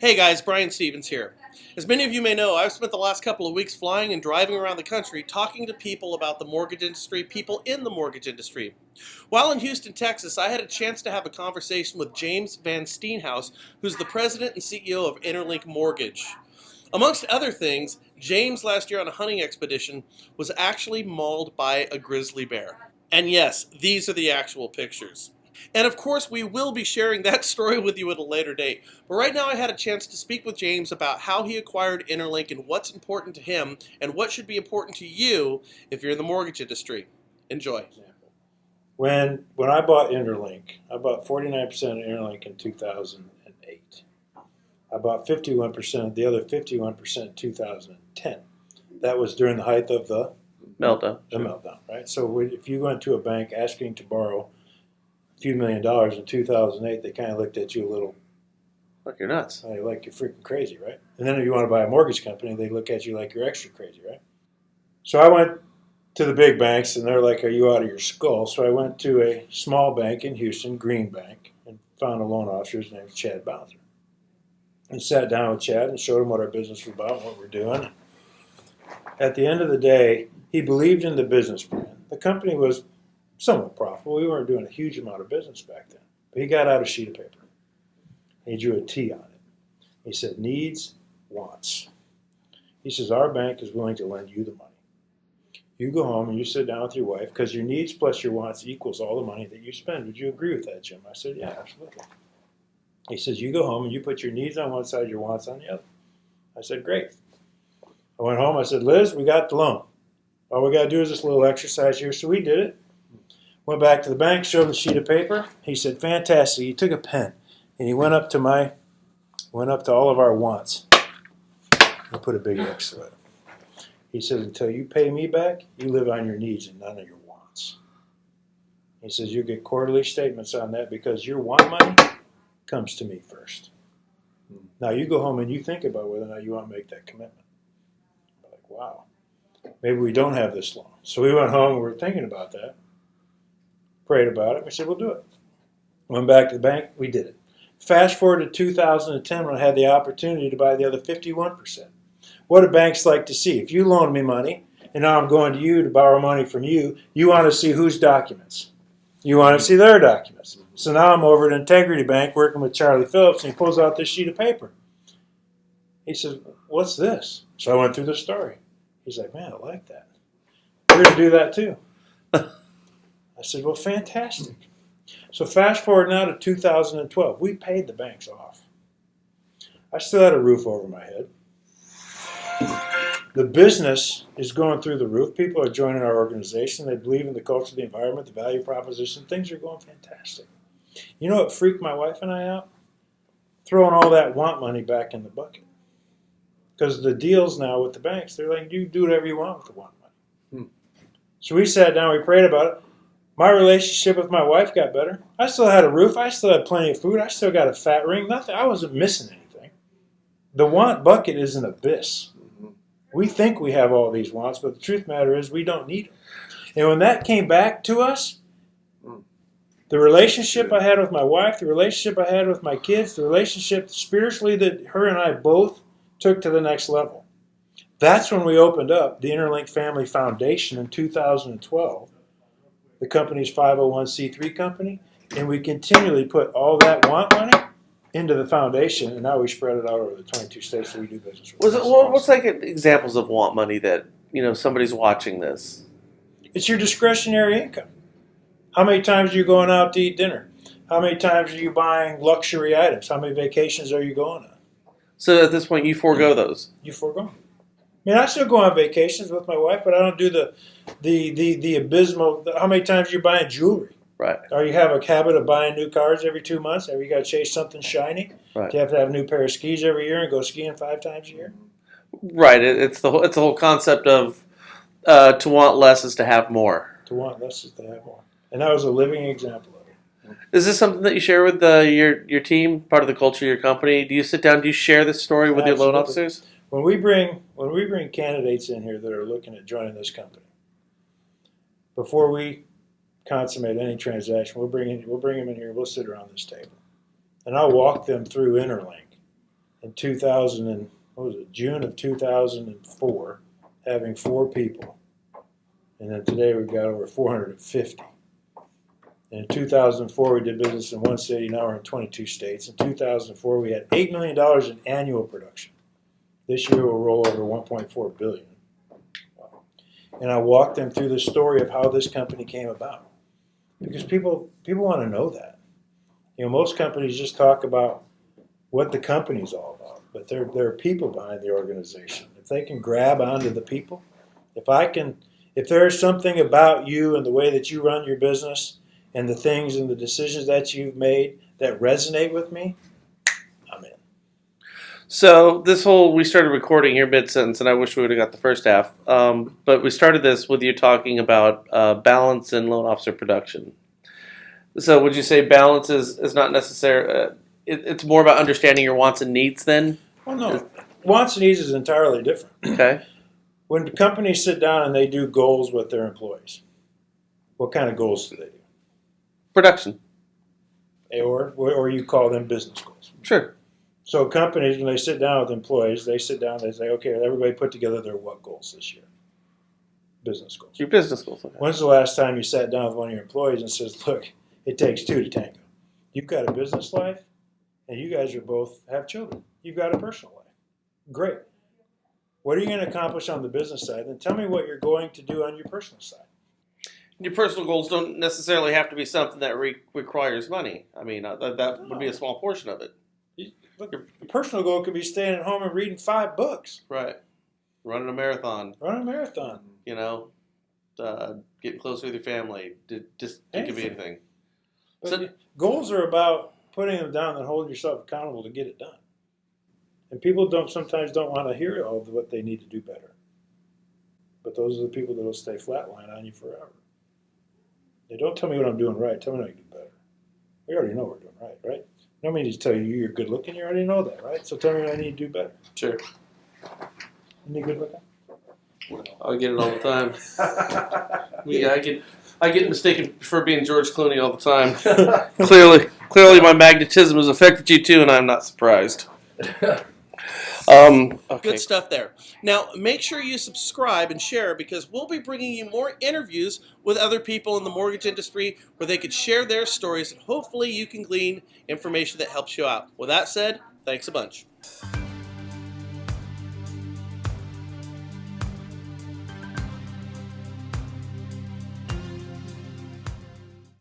Hey guys, Brian Stevens here. As many of you may know, I've spent the last couple of weeks flying and driving around the country talking to people about the mortgage industry, people in the mortgage industry. While in Houston, Texas, I had a chance to have a conversation with James VanSteenhouse, who's the president and CEO of InterLinc Mortgage. Amongst other things, James last year on a hunting expedition was actually mauled by a grizzly bear. And yes, these are the actual pictures. And of course, we will be sharing that story with you at a later date. But right now I had a chance to speak with James about how he acquired Interlink and what's important to him and what should be important to you if you're in the mortgage industry. Enjoy. When I bought Interlink, I bought 49% of Interlink in 2008. I bought 51%, the other 51% in 2010. That was during the height of the meltdown, right? So if you went to a bank asking to borrow a few $1 million in 2008, they kind of looked at you a little like you're nuts. Like you're freaking crazy, right? And then if you want to buy a mortgage company, they look at you like you're extra crazy, right? So I went to the big banks, and they're like, "Are you out of your skull?" So I went to a small bank in Houston, Green Bank, and found a loan officer. His name was Chad Bowser. And sat down with Chad and showed him what our business was about, what we're doing. At the end of the day, he believed in the business plan. The company was somewhat profitable. We weren't doing a huge amount of business back then. But he got out a sheet of paper. He drew a T on it. He said, needs, wants. He says, our bank is willing to lend you the money. You go home and you sit down with your wife because your needs plus your wants equals all the money that you spend. Would you agree with that, Jim? I said, yeah, absolutely. He says, you go home and you put your needs on one side, your wants on the other. I said, great. I went home. I said, Liz, we got the loan. All we got to do is this little exercise here. So we did it. Went back to the bank, showed him the sheet of paper. He said, fantastic. He took a pen and he went up to all of our wants and put a big X through it. He said, until you pay me back, you live on your needs and none of your wants. He says, you get quarterly statements on that because your want money comes to me first. Now you go home and you think about whether or not you want to make that commitment. I'm like, wow, maybe we don't have this loan. So we went home and we were thinking about that. Prayed about it. We said, we'll do it. Went back to the bank. We did it. Fast forward to 2010 when I had the opportunity to buy the other 51%. What do banks like to see? If you loan me money and now I'm going to you to borrow money from you, you want to see whose documents? You want to see their documents. So now I'm over at Integrity Bank working with Charlie Phillips and he pulls out this sheet of paper. He says, what's this? So I went through the story. He's like, man, I like that. We're going to do that too. I said, well, fantastic. So fast forward now to 2012. We paid the banks off. I still had a roof over my head. The business is going through the roof. People are joining our organization. They believe in the culture, the environment, the value proposition. Things are going fantastic. You know what freaked my wife and I out? Throwing all that want money back in the bucket. Because the deals now with the banks, they're like, you do whatever you want with the want money. So we sat down, we prayed about it. My relationship with my wife got better. I still had a roof. I still had plenty of food. I still got a fat ring. Nothing. I wasn't missing anything. The want bucket is an abyss. We think we have all these wants, but the truth of the matter is we don't need them. And when that came back to us, the relationship I had with my wife, the relationship I had with my kids, the relationship spiritually that her and I both took to the next level. That's when we opened up the Interlink Family Foundation in 2012. The company's 501c3 company, and we continually put all that want money into the foundation, and now we spread it out over the 22 states that we do business with. What's like examples of want money that somebody's watching this? It's your discretionary income. How many times are you going out to eat dinner? How many times are you buying luxury items? How many vacations are you going on? So at this point, you forego those. You forego them. I mean, I still go on vacations with my wife, but I don't do the abysmal. How many times are you buying jewelry? Right. Or you have a habit of buying new cars every 2 months? Have you got to chase something shiny? Right. Do you have to have a new pair of skis every year and go skiing 5 times a year? Right. It's the whole concept of to want less is to have more. To want less is to have more, and that was a living example of it. Is this something that you share with your team, part of the culture of your company? Do you sit down? Do you share this story with your loan officers? When we bring candidates in here that are looking at joining this company, before we consummate any transaction, we'll bring them in here. We'll sit around this table, and I'll walk them through Interlink in 2000 and what was it, June of 2004, having 4 people. And then today we've got over 450. And in 2004, we did business in 1 city. Now we're in 22 states. In 2004, we had $8 million in annual production. This year we'll roll over $1.4 billion. And I walked them through the story of how this company came about. Because people want to know that. You know, most companies just talk about what the company's all about, but there are people behind the organization. If they can grab onto the people, if there's something about you and the way that you run your business and the things and the decisions that you've made that resonate with me, I'm in. So we started recording here mid-sentence, and I wish we would have got the first half. But we started this with you talking about balance in loan officer production. So would you say balance is not necessary? It's more about understanding your wants and needs then? Well, no. Wants and needs is entirely different. Okay. When companies sit down and they do goals with their employees, what kind of goals do they do? Production. Or you call them business goals. Sure. So companies, when they sit down with employees, they sit down and they say, okay, everybody put together their what goals this year? Business goals. Your business goals. Okay. When's the last time you sat down with one of your employees and says, look, it takes 2 to tango. You've got a business life, and you guys have children. You've got a personal life. Great. What are you going to accomplish on the business side? Then tell me what you're going to do on your personal side. Your personal goals don't necessarily have to be something that requires money. I mean, that would be a small portion of it. Look, your personal goal could be staying at home and reading 5 books. Right. Running a marathon. You know, getting closer with your family. Just it could be anything. But goals are about putting them down and holding yourself accountable to get it done. And people sometimes don't want to hear all of what they need to do better. But those are the people that will stay flatline on you forever. They don't tell me what I'm doing right. Tell me what I can do better. We already know we're doing right? Nobody needs to tell you you're good looking. You already know that, right? So tell me what I need to do better. Sure. You good looking? I get it all the time. I get mistaken for being George Clooney all the time. Clearly, my magnetism has affected you too, and I'm not surprised. Okay. Good stuff there. Now, make sure you subscribe and share because we'll be bringing you more interviews with other people in the mortgage industry where they could share their stories and hopefully you can glean information that helps you out. With that said, thanks a bunch.